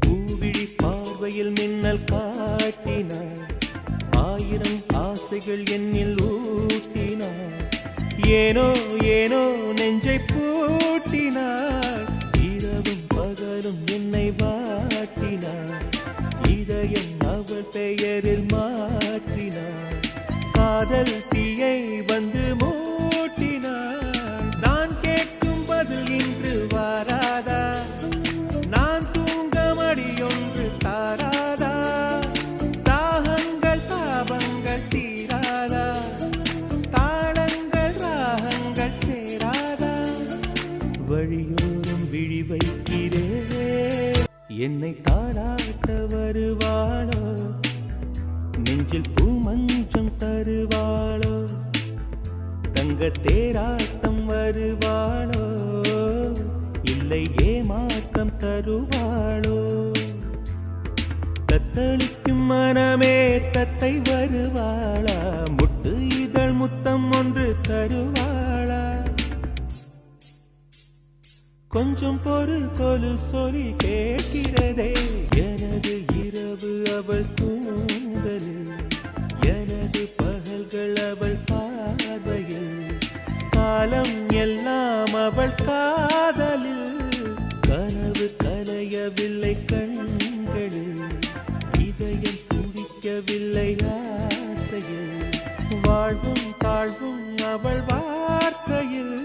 பூவிழி பார்வையில் மின்னல் காட்டினார், ஆயிரம் ஆசைகள் என்னில் ஊட்டினார். ஏனோ ஏனோ நெஞ்சை பூட்டினார், இரவும் பகலும் என்னை வாட்டினார். இதயம் அவள் பெயரில் மாற்றினார், காதல் தீயை வந்து மூட்டினார். நான் கேட்கும் பதில் இன்று வாராதா, நான் தூங்க மடியொன்று தாராதா, தாகங்கள் தாபங்கள் தீராதா, தாளங்கள் ராகங்கள் சேராதா. வழியோரம் விழி வைக்கிறே, என்னை தாளாட்ட வருவாளோ, நெஞ்சில் பூமஞ்சம் தருவாளோ, தங்க தேராட்டம் வருவாளோ, இல்லை ஏமாற்றம் தருவாளோ. தத்தளிக்கும் மனமே தத்தை வருவாளா, முட்டு இதழ் முத்தம் ஒன்று தருவாளா. கொஞ்சம் பொறு கொலு சொல்லி கேட்கிறதே, எனது இரவு அவள் தூங்கலில், எனது பகல்கள் அவள் பார்வையில், காலம் எல்லாம் அவள் காதலில். கனவு கலையவில்லை கண்களில், இதயம் துடிக்கவில்லை ஆசையில், வாழ்வும் தாழ்வும் அவள் வார்த்தையில்.